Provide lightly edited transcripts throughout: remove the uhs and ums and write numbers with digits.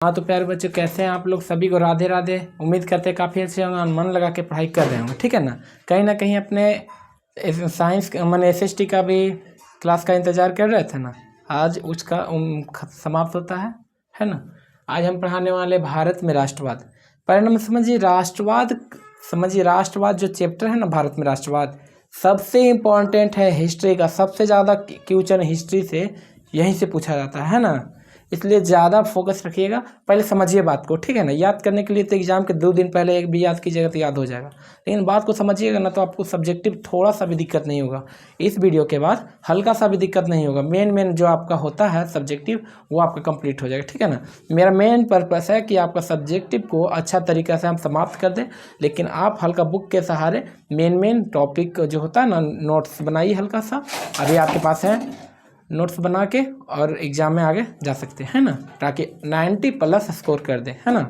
हाँ तो प्यारे बच्चों, कैसे हैं आप लोग? सभी को राधे राधे। उम्मीद करते हैं काफ़ी अच्छे होंगे और मन लगा के पढ़ाई कर रहे होंगे, ठीक है ना कहीं अपने साइंस मैंने एसएसटी का भी क्लास का इंतज़ार कर रहे थे ना। आज उसका समाप्त होता है ना। आज हम पढ़ाने वाले भारत में राष्ट्रवाद। परिणाम समझिए राष्ट्रवाद जो चैप्टर है ना, भारत में राष्ट्रवाद सबसे इम्पोर्टेंट है। हिस्ट्री का सबसे ज़्यादा क्वेश्चन हिस्ट्री से यहीं से पूछा जाता है ना, इसलिए ज़्यादा फोकस रखिएगा। पहले समझिए बात को, ठीक है ना। याद करने के लिए तो एग्जाम के 2 दिन पहले एक भी याद कीजिएगा तो याद हो जाएगा, लेकिन बात को समझिएगा ना तो आपको सब्जेक्टिव थोड़ा सा भी दिक्कत नहीं होगा। इस वीडियो के बाद हल्का सा भी दिक्कत नहीं होगा। मेन जो आपका होता है सब्जेक्टिव वो आपका कंप्लीट हो जाएगा, ठीक है ना। मेरा मेन पर्पस है कि आपका सब्जेक्टिव को अच्छा तरीक़े से हम समाप्त कर दें, लेकिन आप हल्का बुक के सहारे मेन टॉपिक जो होता है ना, नोट्स बनाइए हल्का सा। अभी आपके पास है नोट्स बना के और एग्ज़ाम में आगे जा सकते हैं ना, ताकि 90+ स्कोर कर दें, है ना।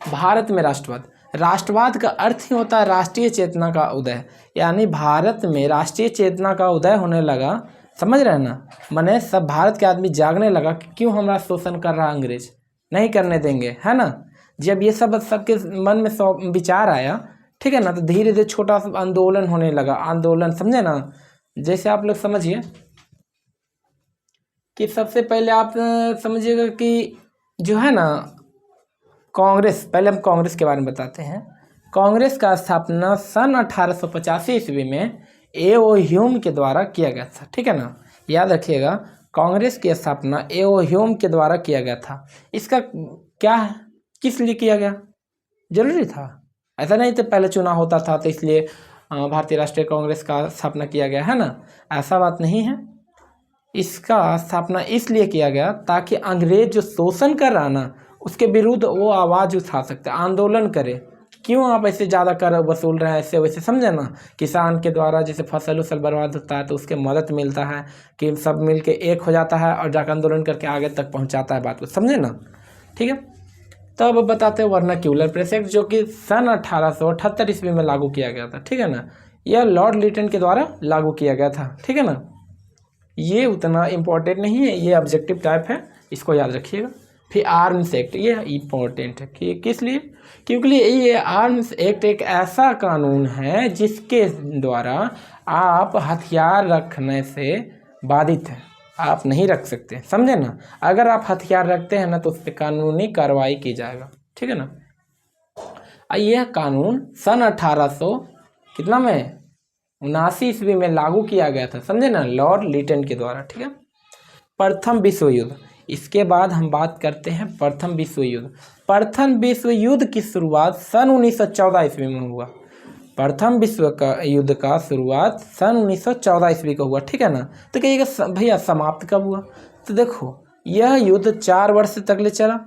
भारत में राष्ट्रवाद का अर्थ ही होता है राष्ट्रीय चेतना का उदय। यानी भारत में राष्ट्रीय चेतना का उदय होने लगा, समझ रहे हैं ना। माने सब भारत के आदमी जागने लगा कि क्यों हमारा शोषण कर रहा अंग्रेज, नहीं करने देंगे, है ना। जब ये सबके मन में विचार आया, ठीक है ना, तो धीरे धीरे छोटा सा आंदोलन होने लगा। आंदोलन समझे ना, जैसे आप लोग समझिए कि सबसे पहले आप समझिएगा कि जो है ना कांग्रेस, पहले हम कांग्रेस के बारे में बताते हैं। कांग्रेस का स्थापना सन 1885 ईस्वी में ए.ओ. ह्यूम के द्वारा किया गया था, ठीक है ना। याद रखिएगा, कांग्रेस की स्थापना ए.ओ. ह्यूम के द्वारा किया गया था। इसका क्या है, किस लिए किया गया, जरूरी था? ऐसा नहीं तो पहले चुनाव होता था तो इसलिए भारतीय राष्ट्रीय कांग्रेस का स्थापना किया गया, है ना। ऐसा बात नहीं है। इसका स्थापना इसलिए किया गया ताकि अंग्रेज जो शोषण कर रहा ना उसके विरुद्ध वो आवाज़ उठा सकते, आंदोलन करे। क्यों आप ऐसे ज़्यादा कर वसूल रहे हैं, ऐसे वैसे, समझे ना। किसान के द्वारा जैसे फसल उसल बर्बाद होता है तो उसके मदद मिलता है कि सब मिल के एक हो जाता है और जाकर आंदोलन करके आगे तक पहुंचाता है बात को, समझे ना, ठीक है। तो अब बताते हैं वर्नाक्यूलर प्रेस एक्ट, जो कि सन 1878 ईस्वी में लागू किया गया था, ठीक है ना। यह लॉर्ड लिटन के द्वारा लागू किया गया था, ठीक है ना। ये उतना इम्पोर्टेंट नहीं है, ये ऑब्जेक्टिव टाइप है, इसको याद रखिएगा। फिर आर्म्स एक्ट, ये इम्पोर्टेंट है कि किस लिए, क्योंकि ये आर्म्स एक्ट एक ऐसा कानून है जिसके द्वारा आप हथियार रखने से बाधित हैं, आप नहीं रख सकते, समझे ना। अगर आप हथियार रखते हैं ना तो उस पर कानूनी कार्रवाई की जाएगा, ठीक है ना। यह कानून सन 1800 कितना में 79 ईस्वी में लागू किया गया था, समझे ना, लॉर्ड लिटन के द्वारा, ठीक है। प्रथम विश्व युद्ध, इसके बाद हम बात करते हैं प्रथम विश्व युद्ध। प्रथम विश्व युद्ध की शुरुआत सन 1914 ईस्वी में हुआ। प्रथम विश्व का युद्ध का शुरुआत सन 1914 ईस्वी का हुआ, ठीक है ना। तो कहिएगा भैया समाप्त कब हुआ, तो देखो यह युद्ध 4 वर्ष तक ले चला।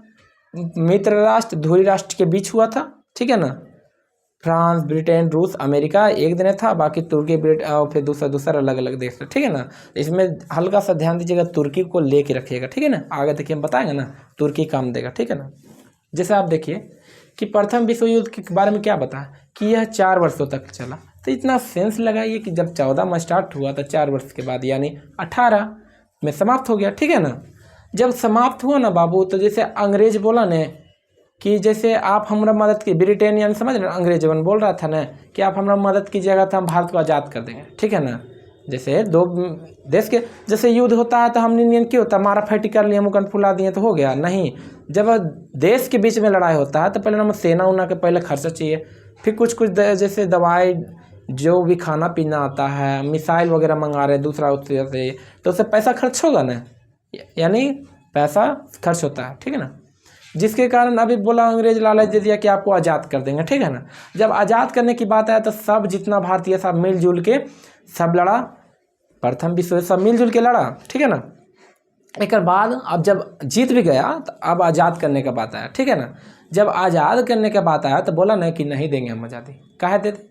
मित्र राष्ट्र धुरी राष्ट्र के बीच हुआ था, ठीक है ना। फ्रांस, ब्रिटेन, रूस, अमेरिका एक दिन था, बाकी तुर्की, और फिर दूसरा अलग अलग देश था, ठीक है ना। इसमें हल्का सा ध्यान दीजिएगा, तुर्की को लेके रखिएगा, ठीक है ना। आगे देखिए हम बताएंगे ना, तुर्की काम देगा, ठीक है ना। जैसे आप देखिए कि प्रथम विश्व युद्ध के बारे में क्या बताया कि यह 4 वर्षों तक चला। तो इतना सेंस लगाइए कि जब 14 में स्टार्ट हुआ तो 4 वर्ष के बाद यानी 18 में समाप्त हो गया, ठीक है ना। जब समाप्त हुआ ना बाबू, तो जैसे अंग्रेज बोला ने कि जैसे आप हमारा मदद की, ब्रिटेन यानी समझ रहे, अंग्रेजवन बोल रहा था ना कि आप हमारा मदद कीजिएगा तो हम भारत को आज़ाद कर देंगे, ठीक है ना। जैसे 2 देश के जैसे युद्ध होता है तो हमने इंडियन क्यों होता, मारा फैटी कर लिया, मुकन फुला दिए तो हो गया, नहीं। जब देश के बीच में लड़ाई होता है तो पहले नंबर सेना उना के पहले खर्चा चाहिए, फिर कुछ जैसे दवाई, जो भी खाना पीना आता है, मिसाइल वगैरह मंगा रहे दूसरा उससे से, तो उससे पैसा खर्च होगा ना, यानी पैसा खर्च होता है, ठीक है ना। जिसके कारण अभी बोला अंग्रेज लालच दे दिया कि आपको आज़ाद कर देंगे, ठीक है ना। जब आज़ाद करने की बात आया तो सब जितना भारतीय सब मिलजुल के सब लड़ा, प्रथम विश्व सब मिलजुल के लड़ा, ठीक है ना। एक बाद अब जब जीत भी गया तो अब आज़ाद करने का बात आया, ठीक है ना। जब आज़ाद करने का बात आया तो बोला ना कि नहीं देंगे हम आज़ादी, काहे देते।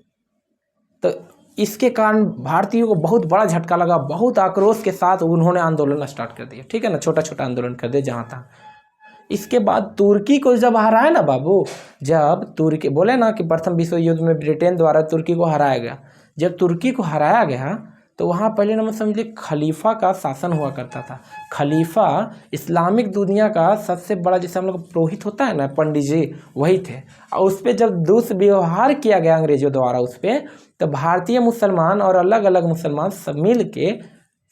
तो इसके कारण भारतीयों को बहुत बड़ा झटका लगा, बहुत आक्रोश के साथ उन्होंने आंदोलन स्टार्ट कर दिया, ठीक है ना। छोटा छोटा आंदोलन कर दिया जहाँ था। इसके बाद तुर्की को जब हराया ना बाबू, जब तुर्की बोले ना कि प्रथम विश्व युद्ध में ब्रिटेन द्वारा तुर्की को हराया गया, जब तुर्की को हराया गया तो वहाँ पहले नंबर समझ लीजिए खलीफा का शासन हुआ करता था। खलीफा इस्लामिक दुनिया का सबसे बड़ा, जैसे हम लोग पुरोहित होता है ना, पंडित जी, वही थे। और उस पर जब दुष्व्यवहार किया गया अंग्रेजों द्वारा उस पर, तो भारतीय मुसलमान और अलग अलग मुसलमान सब मिल के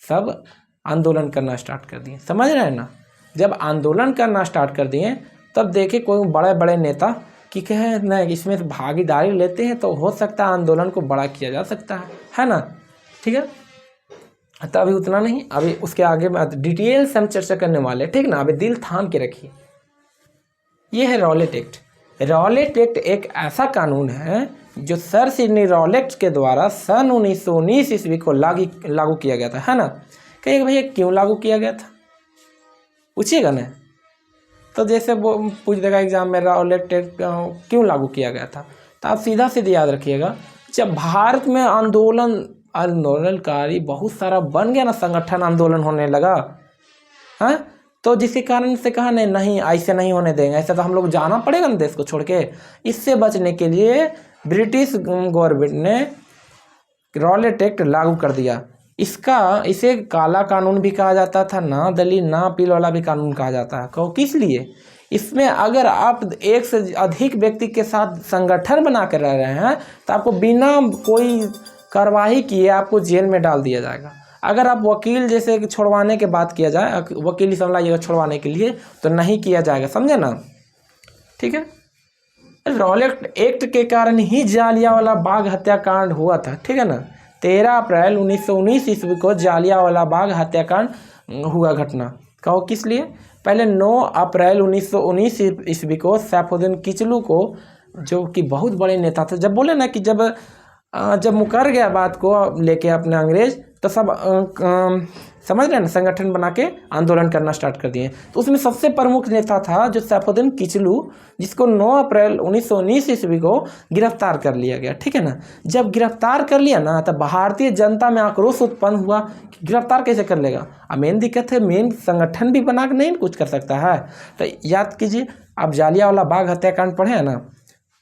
सब आंदोलन करना स्टार्ट कर दिए। समझ रहे हैं ना? जब आंदोलन करना स्टार्ट कर दिए तब देखे कोई बड़े बड़े नेता कि कहे नहीं इसमें भागीदारी लेते हैं तो हो सकता है आंदोलन को बड़ा किया जा सकता है ना? ठीक है, तो अभी उतना नहीं, अभी उसके आगे डिटेल से हम चर्चा करने वाले, ठीक ना? अभी दिल थाम के रखिए। ये है रॉलेट एक्ट। रॉलेट एक्ट एक ऐसा कानून है जो सर सिडनी रॉलेट के द्वारा सन 1919 ईस्वी को लागू किया गया था, है ना? कहिएगा भैया क्यों लागू किया गया था, पूछिएगा ना। तो जैसे वो पूछ देगा एग्जाम में रॉलेट एक्ट क्यों लागू किया गया था, तो आप सीधा सीधा याद रखिएगा, जब भारत में आंदोलनकारी बहुत सारा बन गया ना, संगठन आंदोलन होने लगा, हाँ, तो जिसके कारण से कहा नहीं ऐसे नहीं होने देंगे, ऐसा तो हम लोग जाना पड़ेगा ना देश को छोड़ के। इससे बचने के लिए ब्रिटिश गवर्नमेंट ने रॉलेट एक्ट लागू कर दिया। इसे काला कानून भी कहा जाता था, ना दलील ना अपील वाला भी कानून कहा जाता है। कहो किस लिए? इसमें अगर आप एक से अधिक व्यक्ति के साथ संगठन बना कर रह रहे हैं तो आपको बिना कोई कार्रवाई किए आपको जेल में डाल दिया जाएगा। अगर आप वकील जैसे छोड़वाने के बात किया जाए, वकीली समझ लाइएगा छोड़वाने के लिए, तो नहीं किया जाएगा, समझे ना? ठीक है, रॉलेट एक्ट के कारण ही जालियांवाला बाग हत्याकांड हुआ था, ठीक है ना? 13 अप्रैल 1919 ईस्वी को जालियांवाला बाग हत्याकांड हुआ घटना। कहो किस लिए? पहले 9 अप्रैल 1919 ईस्वी को सैफुद्दीन किचलू को, जो कि बहुत बड़े नेता थे, जब बोले ना कि जब मुकर गया बात को लेके अपने अंग्रेज, तो सब समझ रहे हैं ना, संगठन बना के आंदोलन करना स्टार्ट कर दिए। तो उसमें सबसे प्रमुख नेता था जो सैफुद्दीन किचलू, जिसको 9 अप्रैल 1919 ईस्वी को गिरफ्तार कर लिया गया, ठीक है ना? जब गिरफ्तार कर लिया ना, तब भारतीय जनता में आक्रोश उत्पन्न हुआ कि गिरफ्तार कैसे कर लेगा। अब मेन दिक्कत है, मेन संगठन भी बना के नहीं कुछ कर सकता है। तो याद कीजिए, आप जालियांवाला बाग हत्याकांड पढ़े हैं ना?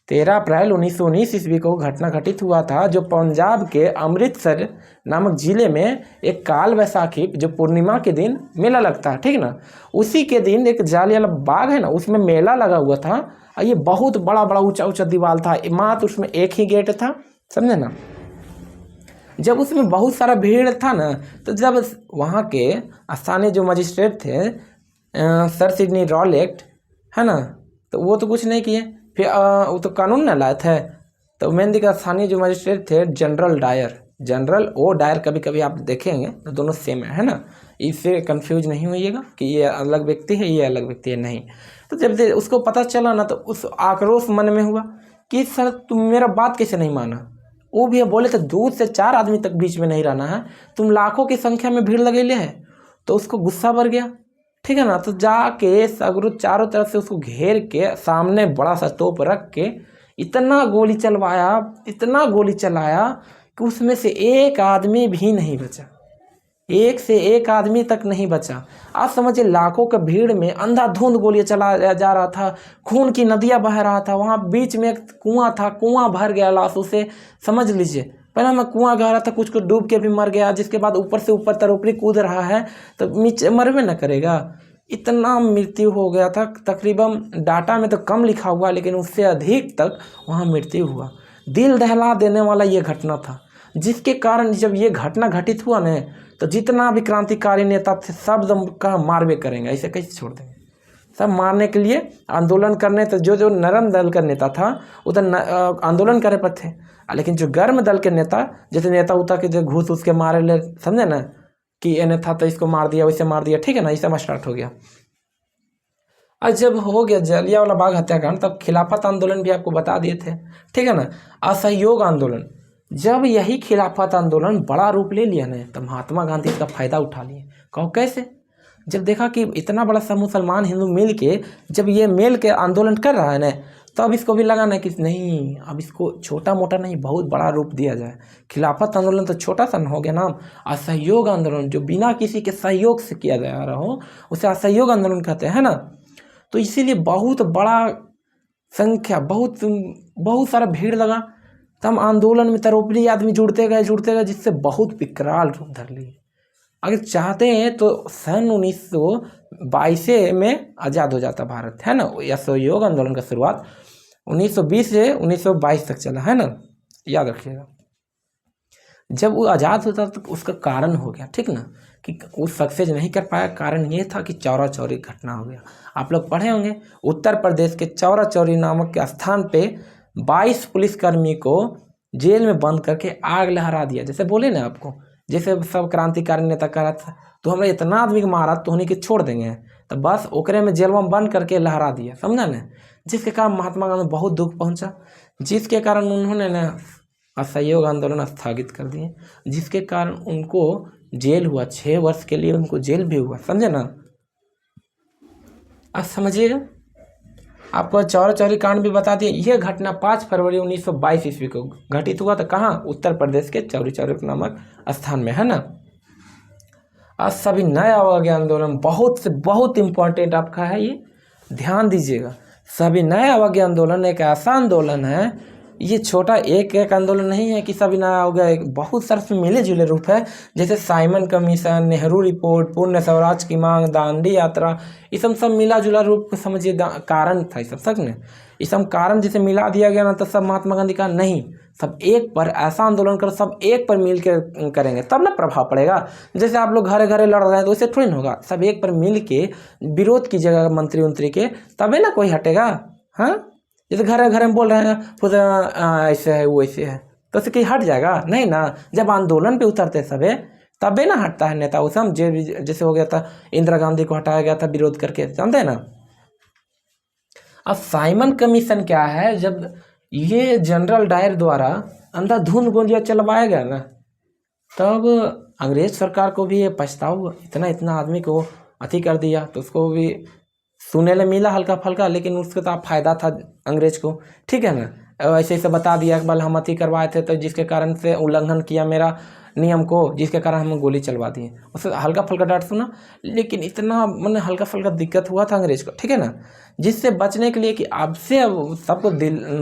13 अप्रैल 1919 ईस्वी को घटना घटित हुआ था, जो पंजाब के अमृतसर नामक जिले में एक काल वैसाखी, जो पूर्णिमा के दिन मेला लगता है, ठीक ना? उसी के दिन एक जालियांवाला बाग है ना, उसमें मेला लगा हुआ था। और ये बहुत बड़ा बड़ा ऊंचा ऊंचा दीवार था, मात्र उसमें एक ही गेट था, समझे ना? जब उसमें बहुत सारा भीड़ था ना, तो जब वहाँ के स्थानीय जो मजिस्ट्रेट थे सर सिडनी रॉलेट, है ना, तो वो तो कुछ नहीं किए। फिर वो तो कानून ना लाए थे, तो मेन दिक्कत स्थानीय जो मजिस्ट्रेट थे जनरल ओ डायर, कभी कभी आप देखेंगे तो दोनों सेम है ना? इससे कंफ्यूज नहीं होइएगा कि ये अलग व्यक्ति है ये अलग व्यक्ति है, नहीं। तो जब उसको पता चला ना, तो उस आक्रोश मन में हुआ कि सर तुम मेरा बात कैसे नहीं माना। वो भी बोले तो 2 से 4 आदमी तक बीच में नहीं रहना है, तुम लाखों की संख्या में भीड़ लगेले है। तो उसको गुस्सा बढ़ गया, ठीक है ना? तो जाके सगरू चारों तरफ से उसको घेर के सामने बड़ा सा तोप रख के इतना गोली चलाया कि उसमें से एक आदमी भी नहीं बचा, एक से एक आदमी तक नहीं बचा। आप समझिए, लाखों के भीड़ में अंधाधुंध गोलियां चला जा रहा था, खून की नदियां बह रहा था। वहाँ बीच में एक कुआं था, कुआं भर गया लाशों से, समझ लीजिए। पहले मैं कुआं गहरा था, कुछ को डूब के भी मर गया, जिसके बाद ऊपर से ऊपर तरोपरी कूद रहा है, तो नीचे मरवे न करेगा। इतना मृत्यु हो गया था, तकरीबन डाटा में तो कम लिखा हुआ, लेकिन उससे अधिक तक वहाँ मृत्यु हुआ। दिल दहला देने वाला ये घटना था, जिसके कारण जब ये घटना घटित हुआ न, तो जितना भी क्रांतिकारी नेता थे सब का मारवे करेंगे, ऐसे कैसे छोड़ देंगे, सब मारने के लिए आंदोलन करने। तो जो नरम दल का नेता था वो तो आंदोलन करे पर थे, लेकिन जो गर्म दल के नेता, जैसे नेता उता के जो घूस उसके मारे ले, समझे ना, कि एने था तो इसको मार दिया, वैसे मार दिया, ठीक है ना? इस समय स्टार्ट हो गया। और जब हो गया जालियांवाला बाग हत्याकांड, तब खिलाफत आंदोलन भी आपको बता दिए थे, ठीक है ना? असहयोग आंदोलन, जब यही खिलाफत आंदोलन बड़ा रूप ले लिया ना, तो महात्मा गांधी इसका फायदा उठा लिए। कहो कैसे? जब देखा कि इतना बड़ा सब मुसलमान हिंदू मिल के जब ये मिल के आंदोलन कर रहा है ना, तो अब इसको भी लगा ना कि नहीं, अब इसको छोटा मोटा नहीं बहुत बड़ा रूप दिया जाए। खिलाफत आंदोलन तो छोटा सा हो गया नाम, असहयोग आंदोलन, जो बिना किसी के सहयोग से किया जा रहा हो उसे असहयोग आंदोलन कहते हैं ना। तो इसीलिए बहुत बड़ा संख्या, बहुत सारा भीड़ लगा, तब आंदोलन में तरोपरी आदमी जुड़ते गए, जिससे बहुत विकराल रूप धर लिए। अगर चाहते हैं तो सन 1922 में आज़ाद हो जाता भारत, है ना। असहयोग आंदोलन का शुरुआत 1920 से 1922 तक चला, है ना, याद रखिएगा। जब वो आज़ाद होता तो उसका कारण हो गया, ठीक ना, कि वो सक्सेस नहीं कर पाया। कारण ये था कि चौरा चौरी घटना हो गया। आप लोग पढ़े होंगे, उत्तर प्रदेश के चौरा चौरी नामक के स्थान पे 22 पुलिसकर्मी को जेल में बंद करके आग लहरा दिया। जैसे बोले ना आपको, जैसे सब क्रांतिकारी नेता करा था, तो हमने इतना आदमी को मारा तो उन्हीं के छोड़ देंगे, तो बस ओकरे में जेल में बंद करके लहरा दिया, समझा ना। जिसके कारण महात्मा गांधी बहुत दुख पहुंचा, जिसके कारण उन्होंने ना असहयोग आंदोलन स्थगित कर दिए, जिसके कारण उनको जेल हुआ। 6 वर्ष के लिए उनको जेल भी हुआ, समझे ना। अब समझिएगा, आपको चौरा चौरी कांड भी बता दिए। यह घटना 5 फरवरी 1922 ईस्वी को घटित हुआ था। कहाँ? उत्तर प्रदेश के चौरी चौरी नामक स्थान में, है ना। आज सभी नया अवज्ञा आंदोलन बहुत से बहुत इंपॉर्टेंट आपका है, ये ध्यान दीजिएगा। सभी नया अवज्ञा आंदोलन एक ऐसा आंदोलन है, ये छोटा एक आंदोलन नहीं है कि सभी नया हो गया, एक बहुत सारे मिले जुले रूप है। जैसे साइमन कमीशन, नेहरू रिपोर्ट, पूर्ण स्वराज की मांग, दांडी यात्रा, ये सब मिला जुला रूप समझिए कारण था। ये सब ने ये सब कारण जिसे मिला दिया गया ना, तो सब महात्मा गांधी का नहीं, सब एक पर ऐसा आंदोलन करो, सब एक पर मिल के करेंगे तब ना प्रभाव पड़ेगा। जैसे आप लोग घरे घरे लड़ रहे हैं तो उससे थोड़ी ना होगा। सब एक पर मिल के विरोध कीजिएगा मंत्री उंत्री के, तबे ना कोई हटेगा। हाँ, जैसे घर घर में बोल रहे हैं खुद ऐसे है वो ऐसे है, तो उससे कहीं हट जाएगा नहीं ना। जब आंदोलन पे उतरते सबे तबे ना हटता है नेता। उस जैसे हो गया था, इंदिरा गांधी को हटाया गया था विरोध करके, जानते हैं ना। अब साइमन कमीशन क्या है, जब ये जनरल डायर द्वारा अंधाधुंध गोलियां चलवाया गया ना, तब अंग्रेज सरकार को भी ये पछतावा, इतना आदमी को अति कर दिया, तो उसको भी सुने ले मिला हल्का फल्का, लेकिन उसका तो फायदा था अंग्रेज को, ठीक है ना। ऐसे ऐसे बता दिया कि बल हम अति करवाए थे, तो जिसके कारण से उल्लंघन किया मेरा नियम को, जिसके कारण हम गोली चलवा दिए। उससे हल्का फुल्का डांट सुना, लेकिन इतना मैंने हल्का फुल्का दिक्कत हुआ था अंग्रेज को, ठीक है ना। जिससे बचने के लिए कि आपसे अब सबको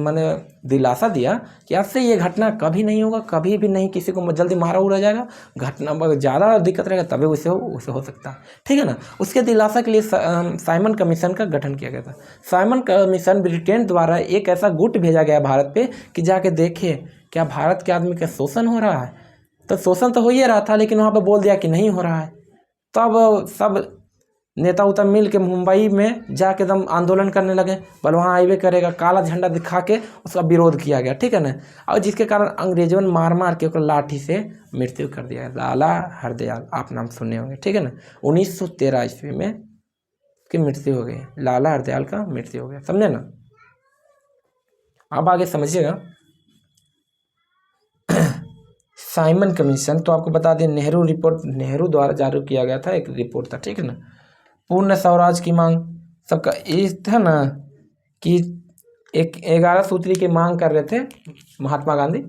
मैंने दिलासा दिया कि आपसे ये घटना कभी नहीं होगा, कभी भी नहीं किसी को जल्दी मारा उड़ा जाएगा। घटना ज़्यादा दिक्कत रहेगा तभी उसे हो सकता है, ठीक है ना। उसके दिलासा के लिए साइमन कमीशन का गठन किया गया था। साइमन कमीशन ब्रिटेन द्वारा एक ऐसा गुट भेजा गया भारत पे कि जाके देखे क्या भारत के आदमी का शोषण हो रहा है। तो शोषण तो हो ही रहा था, लेकिन वहाँ पे बोल दिया कि नहीं हो रहा है। तब सब नेता उता मिल के मुंबई में जाके एकदम आंदोलन करने लगे, बोल वहाँ आइवे करेगा, काला झंडा दिखा के उसका विरोध किया गया, ठीक है ना। और जिसके कारण अंग्रेजों ने मार के उसको लाठी से मृत्यु कर दिया। लाला हरदयाल, आप नाम सुने होंगे, ठीक है ना। 1913 ईस्वी में की मृत्यु हो गई, लाला हरदयाल का मृत्यु हो गया, समझे ना। अब आगे समझिएगा। साइमन कमीशन तो आपको बता दें, नेहरू रिपोर्ट, नेहरू द्वारा जारी किया गया था, एक रिपोर्ट था, ठीक है ना। पूर्ण स्वराज की मांग, सबका ये था ना कि एक 11 सूत्री की मांग कर रहे थे महात्मा गांधी।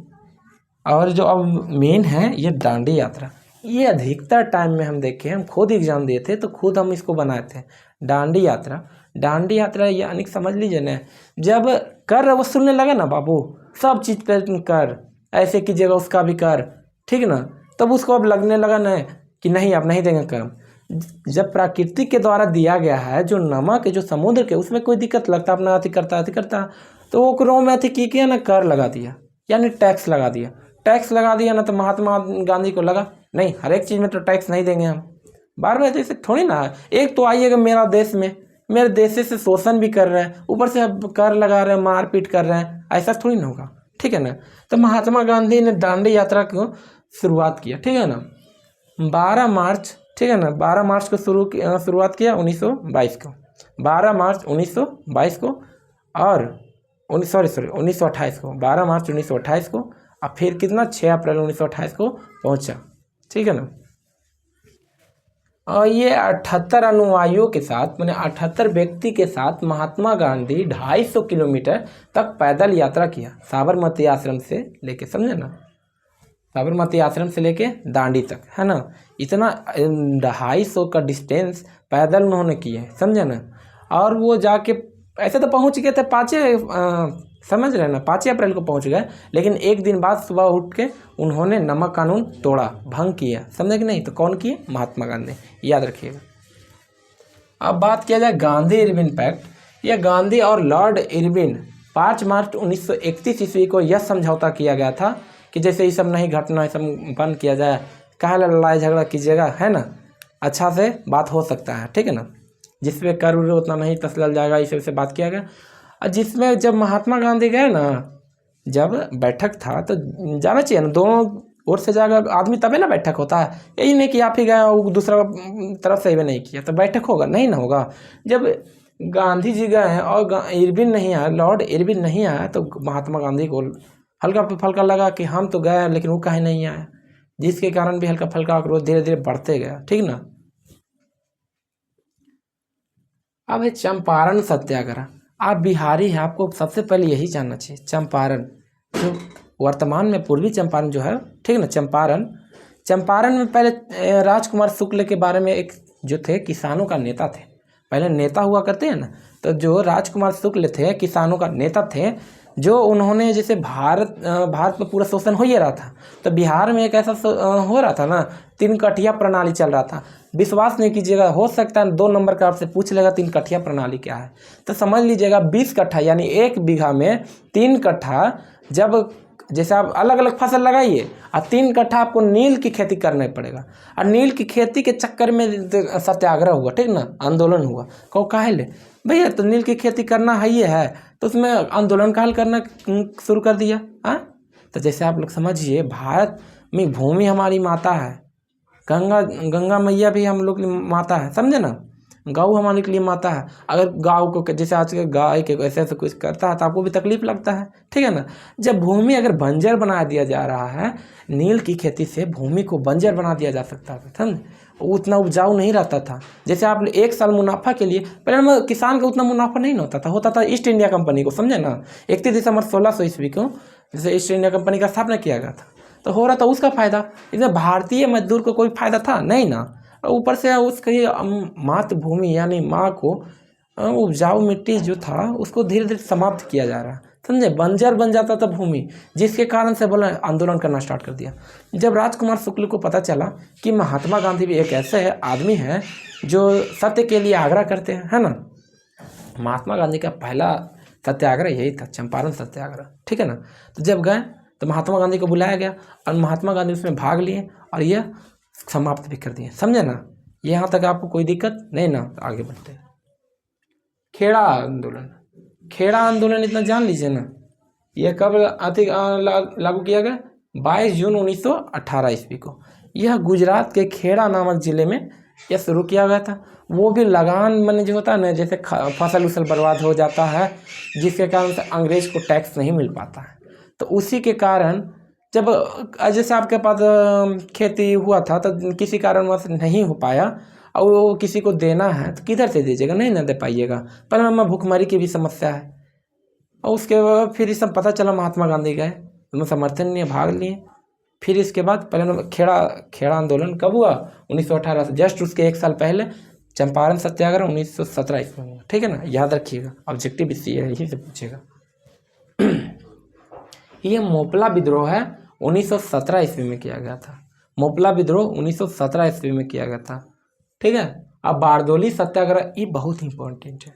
और जो अब मेन है ये दांडी यात्रा, ये अधिकतर टाइम में हम देखे, हम खुद एग्जाम दिए थे तो खुद हम इसको बनाए थे। दांडी यात्रा, दांडी यात्रा यानी समझ लीजिए ना, जब कर वसूलने लगे ना बाबू, सब चीज़ पे कर, ऐसे कीजिएगा उसका भी कर, ठीक ना। तब उसको अब लगने लगा ना कि नहीं आप नहीं देंगे कर। जब प्रकृति के द्वारा दिया गया है, जो नमक है जो समुद्र के, उसमें कोई दिक्कत लगता अपना अति करता तो वो क्रोम में अति किया ना, कर लगा दिया, यानी टैक्स लगा दिया। टैक्स लगा दिया ना, तो महात्मा गांधी को लगा नहीं हर एक चीज़ में तो टैक्स नहीं देंगे हम। बार बार ऐसे थोड़ी ना, एक तो आइएगा मेरा देश में, मेरे देश से शोषण भी कर रहे हैं, ऊपर से अब कर लगा रहे हैं, मारपीट कर रहे हैं, ऐसा थोड़ी ना होगा, ठीक है ना। तो महात्मा गांधी ने दांडी यात्रा को शुरुआत किया, ठीक है ना, 12 मार्च, ठीक है ना, 12 मार्च को शुरुआत किया 1922 को, 12 मार्च 1922 को, और 1928 को, 12 मार्च 1928 को, और फिर कितना 6 अप्रैल 1928 को पहुंचा, ठीक है ना। और ये 78 अनुयायियों के साथ, मैंने 78 व्यक्ति के साथ महात्मा गांधी 250 किलोमीटर तक पैदल यात्रा किया, साबरमती आश्रम से लेके, समझे ना, साबरमती आश्रम से लेके दांडी तक, है ना। इतना 250 का डिस्टेंस पैदल उन्होंने किए, समझे ना। और वो जाके ऐसे तो पहुंच गए थे 5 समझ रहे हैं ना, 5 अप्रैल को पहुंच गए, लेकिन एक दिन बाद सुबह उठ के उन्होंने नमक कानून तोड़ा, भंग किया, समझे कि नहीं। तो कौन किए? महात्मा गांधी, याद रखिएगा। अब बात किया जाए गांधी इरविन पैक्ट। यह गांधी और लॉर्ड इरविन 5 मार्च 1931 ईस्वी को यह समझौता किया गया था कि जैसे ये सब नहीं घटना, ये सब बंद किया जाए, काहे लड़ाई झगड़ा कीजिएगा, है ना, अच्छा से बात हो सकता है, ठीक है ना, जिसमें कर उतना नहीं तसलल जाएगा, इस से बात किया गया। और जिसमें जब महात्मा गांधी गए ना, जब बैठक था तो जाना चाहिए ना, दोनों ओर से जाकर आदमी तभी ना बैठक होता है। यही नहीं कि आप ही गए और दूसरा तरफ से भी नहीं किया तो बैठक होगा, नहीं ना होगा। जब गांधी जी गए हैं और इरविन नहीं आया, लॉर्ड इरविन नहीं आया, तो महात्मा गांधी को हल्का फुल्का लगा कि हम तो गए लेकिन वो काहे नहीं आया, जिसके कारण भी हल्का फुल्का आक्रोश धीरे धीरे बढ़ते गया, ठीक ना। अब है चंपारण सत्याग्रह। आप बिहारी हैं, आपको सबसे पहले यही जानना चाहिए। चंपारण जो वर्तमान में पूर्वी चंपारण जो है, ठीक है ना, चंपारण में पहले राजकुमार शुक्ल के बारे में एक जो थे किसानों का नेता थे, पहले नेता हुआ करते हैं ना, तो जो राजकुमार शुक्ल थे किसानों का नेता थे, जो उन्होंने जैसे भारत में पूरा शोषण हो ही रहा था, तो बिहार में एक ऐसा हो रहा था ना, 3 कठिया प्रणाली चल रहा था। विश्वास नहीं कीजिएगा, हो सकता है 2 नंबर का आपसे पूछ लेगा 3 कठिया प्रणाली क्या है, तो समझ लीजिएगा 20 कट्ठा यानी 1 बीघा में 3 कट्ठा, जब जैसे आप अलग अलग फसल लगाइए और 3 कट्ठा आपको नील की खेती करना पड़ेगा। और नील की खेती के चक्कर में सत्याग्रह हुआ, ठीक ना, आंदोलन हुआ। कहो काहे ले भैया, तो नील की खेती करना है ही है, तो उसमें आंदोलन काहे करना शुरू कर दिया। हाँ, तो जैसे आप लोग समझिए, भारत में भूमि हमारी माता है, गंगा मैया भी हम लोग की माता है, समझे ना, गौ हमारे के लिए माता है। अगर गाँव को जैसे आज के गाय के ऐसे ऐसे कुछ करता है तो आपको भी तकलीफ लगता है, ठीक है ना। जब भूमि अगर बंजर बना दिया जा रहा है, नील की खेती से भूमि को बंजर बना दिया जा सकता है, समझे, उतना उपजाऊ नहीं रहता था। जैसे आप 1 साल मुनाफा के लिए, पहले किसान का उतना मुनाफा नहीं होता था ईस्ट इंडिया कंपनी को, समझे ना, 31 दिसंबर 1600 ईस्वी को जैसे ईस्ट इंडिया कंपनी का स्थापना किया गया था, तो हो रहा था उसका फायदा। इसमें भारतीय मजदूर को कोई फायदा था नहीं ना, और ऊपर से उसकी मातृभूमि यानी माँ को उपजाऊ मिट्टी जो था उसको धीरे धीरे समाप्त किया जा रहा है, समझे, बंजर बन जाता था भूमि, जिसके कारण से बोला आंदोलन करना स्टार्ट कर दिया। जब राजकुमार शुक्ल को पता चला कि महात्मा गांधी भी एक ऐसे आदमी हैं जो सत्य के लिए आग्रह करते हैं, है ना, महात्मा गांधी का पहला सत्याग्रह यही था, चंपारण सत्याग्रह, ठीक है ना। तो जब गए तो महात्मा गांधी को बुलाया गया और महात्मा गांधी उसमें भाग लिए और यह समाप्त भी कर दिए, समझे ना। यहाँ तक आपको कोई दिक्कत नहीं ना, आगे बढ़ते हैं। खेड़ा आंदोलन इतना जान लीजिए ना, यह कब लागू किया गया? 22 जून 1918 ईस्वी को। यह गुजरात के खेड़ा नामक जिले में यह शुरू किया गया था। वो भी लगान मैंने जो होता है ना, जैसे फसल उसल बर्बाद हो जाता है, जिसके कारण से अंग्रेज को टैक्स नहीं मिल पाता है, तो उसी के कारण जब जैसे आपके पास खेती हुआ था तो किसी कारणवश नहीं हो पाया और वो किसी को देना है तो किधर से दीजिएगा, नहीं ना दे पाइएगा। पर में भूखमरी की भी समस्या है, और उसके बाद फिर ये सब पता चला, महात्मा गांधी गए, उन्होंने समर्थन लिए, भाग लिए। फिर इसके बाद पहले खेड़ा आंदोलन कब हुआ? 1918 से जस्ट उसके 1 साल पहले चंपारण सत्याग्रह 1917 ईस्वी में, ठीक है ना, याद रखिएगा, ऑब्जेक्टिव इसी है, यही से पूछेगा। ये मोपला विद्रोह है 1917 ईस्वी में किया गया था। मोपला विद्रोह 1917 ईस्वी में किया गया था, ठीक है। अब बारदोली सत्याग्रह ये बहुत इंपॉर्टेंट है।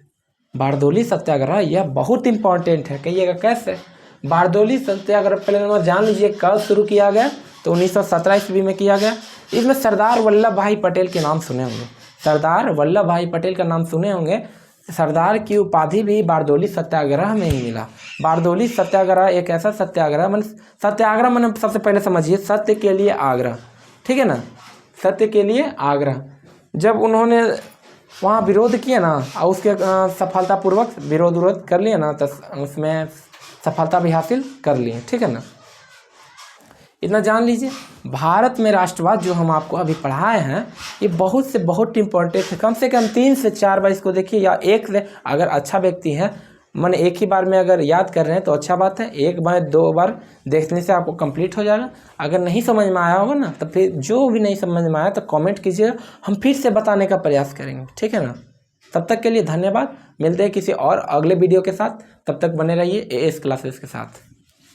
बारदोली सत्याग्रह यह बहुत इंपॉर्टेंट है, कहिएगा कैसे? बारदोली सत्याग्रह पहले जान लीजिए कब शुरू किया गया, तो 1917 ईस्वी में किया गया। इसमें सरदार वल्लभ भाई पटेल के नाम सुने होंगे, सरदार वल्लभ भाई पटेल का नाम सुने होंगे। सरदार की उपाधि भी बारदोली सत्याग्रह में ही मिला। बारदोली सत्याग्रह एक ऐसा सत्याग्रह मैंने सबसे पहले समझिए सत्य के लिए आग्रह, ठीक है ना, सत्य के लिए आग्रह। जब उन्होंने वहाँ विरोध किया ना और उसके सफलतापूर्वक विरोध कर लिया ना, तो उसमें सफलता भी हासिल कर लिए, ठीक है ना। इतना जान लीजिए। भारत में राष्ट्रवाद जो हम आपको अभी पढ़ाए हैं ये बहुत इंपॉर्टेंट है। कम से कम 3 से 4 बार इसको देखिए, या एक से अगर अच्छा व्यक्ति है मैंने एक ही बार में अगर याद कर रहे हैं तो अच्छा बात है, 1 बार 2 बार देखने से आपको कंप्लीट हो जाएगा। अगर नहीं समझ में आया होगा ना तो फिर जो भी नहीं समझ में आया तो कमेंट कीजिएगा, हम फिर से बताने का प्रयास करेंगे, ठीक है ना। तब तक के लिए धन्यवाद। मिलते हैं किसी और अगले वीडियो के साथ, तब तक बने रहिए एएस क्लासेस के साथ।